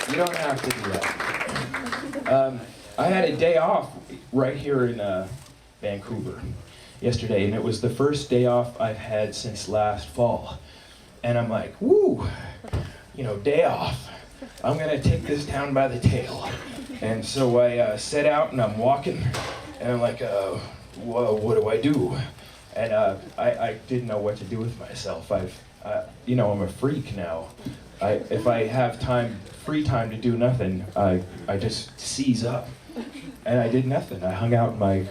You don't have to do that. I had a day off right here in Vancouver yesterday, and it was the first day off I've had since last fall. And I'm like, woo, day off. I'm gonna take this town by the tail. And so I set out and I'm walking, and I'm like, what do I do? And I didn't know what to do with myself. I'm a freak now. If I have free time to do nothing, I just seize up. And I did nothing. I hung out in my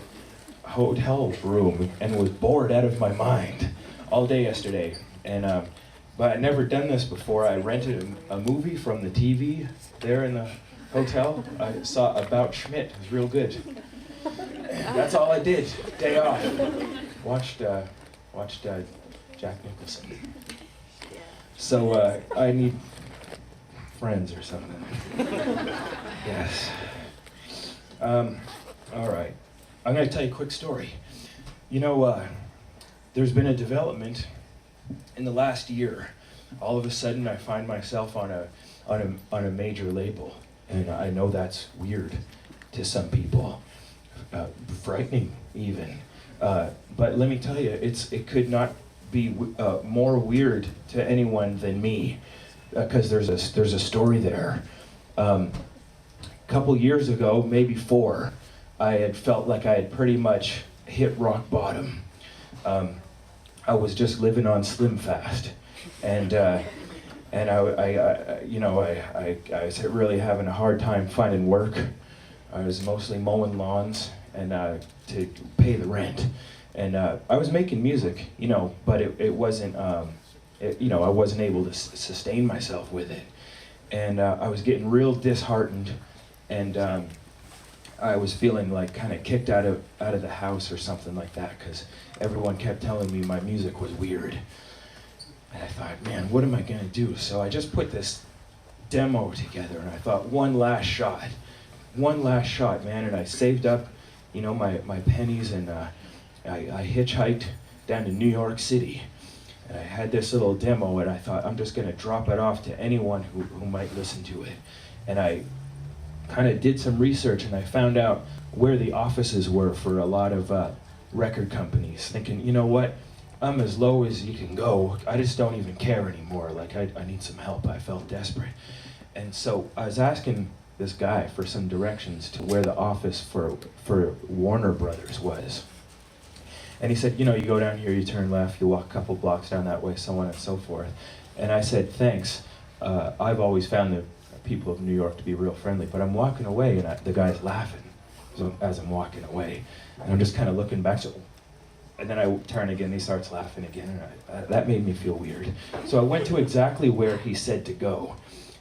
hotel room and was bored out of my mind all day yesterday. And but I'd never done this before. I rented a movie from the TV there in the hotel. I saw About Schmidt. It was real good. That's all I did. Day off. Watched Jack Nicholson. So I need friends or something. Yes. All right. I'm going to tell you a quick story. There's been a development in the last year. All of a sudden, I find myself on a major label, and I know that's weird to some people, frightening even. But let me tell you, it could not be more weird to anyone than me, because there's a story there. A couple years ago, maybe 4, I had felt like I had pretty much hit rock bottom. I was just living on Slim Fast, and I was really having a hard time finding work. I was mostly mowing lawns and to pay the rent, and I was making music, but it wasn't, I wasn't able to sustain myself with it, and I was getting real disheartened, and I was feeling like kind of kicked out of the house or something like that, because everyone kept telling me my music was weird. And I thought, man, what am I gonna do? So I just put this demo together, and I thought, one last shot, man. And I saved up, my pennies, and I hitchhiked down to New York City. And I had this little demo, and I thought, I'm just gonna drop it off to anyone who might listen to it. And I kind of did some research, and I found out where the offices were for a lot of record companies, thinking, you know what, I'm as low as you can go. I just don't even care anymore. Like, I need some help. I felt desperate. And so I was asking this guy for some directions to where the office for Warner Brothers was. And he said, you go down here, you turn left, you walk a couple blocks down that way, so on and so forth. And I said, thanks. I've always found the people of New York to be real friendly, but I'm walking away, and the guy's laughing as I'm walking away. And I'm just kind of looking back, and then I turn again, and he starts laughing again, and that made me feel weird. So I went to exactly where he said to go,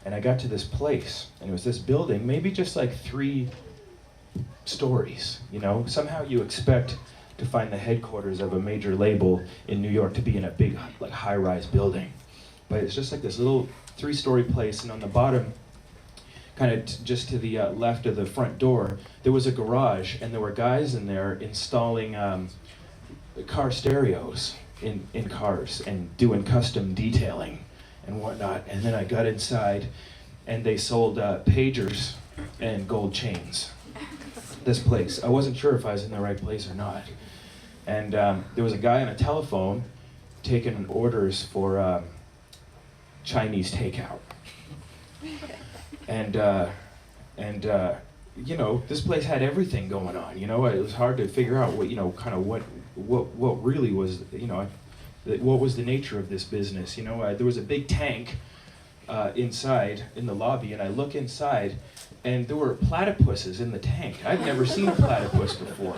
and I got to this place, and it was this building, maybe just like 3 stories, Somehow you expect to find the headquarters of a major label in New York to be in a big, like, high-rise building. But it's just like this little 3-story place, and on the bottom, kind of just to the left of the front door, there was a garage, and there were guys in there installing car stereos in cars and doing custom detailing and whatnot. And then I got inside, and they sold pagers and gold chains. This place, I wasn't sure if I was in the right place or not. And there was a guy on a telephone taking orders for Chinese takeout. And this place had everything going on. It was hard to figure out what really was, what was the nature of this business. There was a big tank inside in the lobby, and I look inside, and there were platypuses in the tank. I'd never seen a platypus before.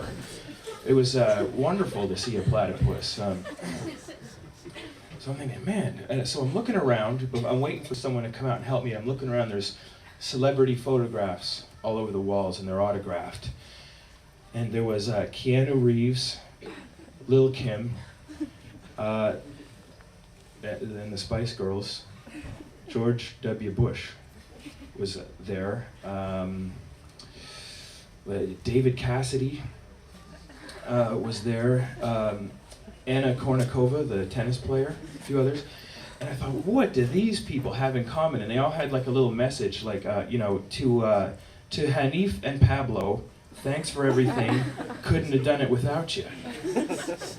It was wonderful to see a platypus. So I'm thinking, man, and so I'm looking around, I'm waiting for someone to come out and help me. I'm looking around, there's celebrity photographs all over the walls, and they're autographed. And there was Keanu Reeves, Lil' Kim, then the Spice Girls, George W. Bush was there, David Cassidy was there, Anna Kournikova, the tennis player, a few others. And I thought, what do these people have in common? And they all had like a little message, like, to Hanif and Pablo, thanks for everything, couldn't have done it without you.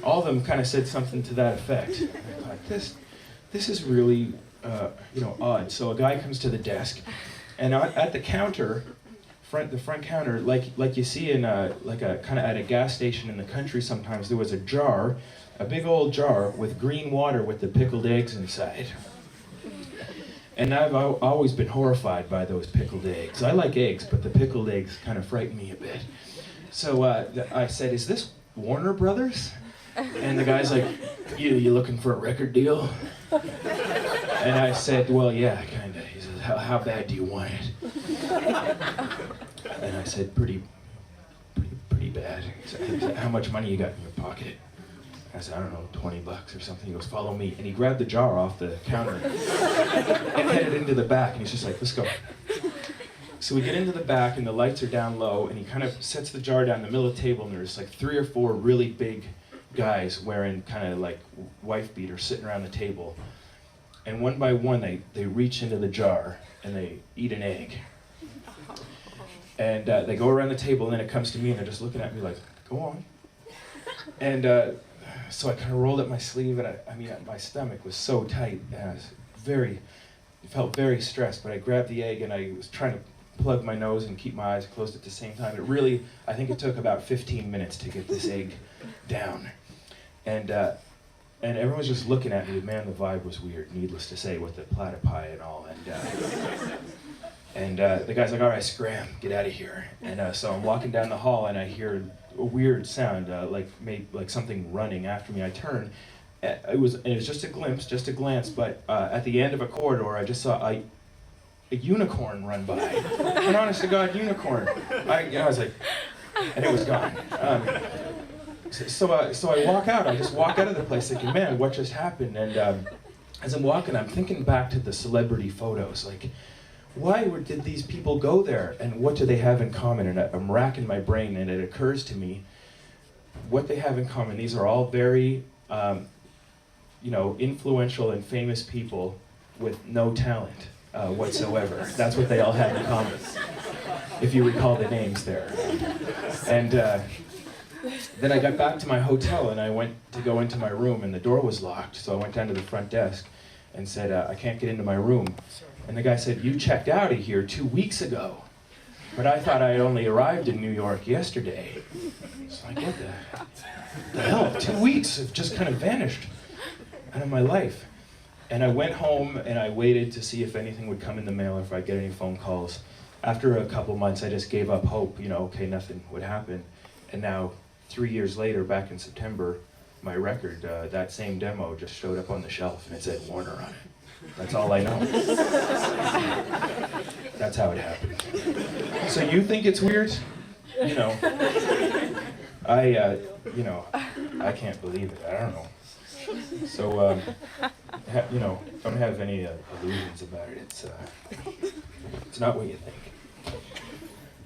All of them kind of said something to that effect. And I thought, this is really, odd. So a guy comes to the desk, and at the counter, the front counter, like you see in kind of at a gas station in the country sometimes, there was a jar, a big old jar with green water with the pickled eggs inside. And I've always been horrified by those pickled eggs. I like eggs, but the pickled eggs kind of frighten me a bit. So I said, "Is this Warner Brothers?" And the guy's like, you looking for a record deal?" And I said, "Well, yeah, kind of." He says, how bad do you want it?" And I said, pretty bad. He said, "How much money you got in your pocket?" I said, "I don't know, $20 or something." He goes, "Follow me." And he grabbed the jar off the counter and headed into the back. And he's just like, "Let's go." So we get into the back and the lights are down low, and he kind of sets the jar down in the middle of the table, and there's like 3 or 4 really big guys wearing kind of like wife beaters sitting around the table. And one by one, they reach into the jar and they eat an egg. And they go around the table, and then it comes to me, and they're just looking at me like, "Go on." And so I kind of rolled up my sleeve, and my stomach was so tight, and I was felt very stressed, but I grabbed the egg, and I was trying to plug my nose and keep my eyes closed at the same time. I think it took about 15 minutes to get this egg down. And everyone was just looking at me. Man, the vibe was weird, needless to say, with the platypi and all. And the guy's like, "All right, scram, get out of here." And so I'm walking down the hall, and I hear a weird sound, like something running after me. I turn. It was just a glimpse, just a glance, but at the end of a corridor, I just saw a unicorn run by. An honest to God unicorn. I was like, and it was gone. So I walk out. I just walk out of the place thinking, man, what just happened? And as I'm walking, I'm thinking back to the celebrity photos. Like, why did these people go there? And what do they have in common? And I'm racking my brain, and it occurs to me what they have in common. These are all very, influential and famous people with no talent whatsoever. That's what they all have in common, if you recall the names there. And then I got back to my hotel, and I went to go into my room, and the door was locked. So I went down to the front desk and said, "I can't get into my room." And the guy said, "You checked out of here 2 weeks ago." But I thought I had only arrived in New York yesterday. It's like, what the hell? 2 weeks have just kind of vanished out of my life. And I went home, and I waited to see if anything would come in the mail, or if I'd get any phone calls. After a couple months, I just gave up hope, okay, nothing would happen. And now, 3 years later, back in September, my record, that same demo just showed up on the shelf, and it said Warner on it. That's all I know. That's how it happened. So you think it's weird? I can't believe it. I don't know. So, don't have any illusions about it. It's not what you think.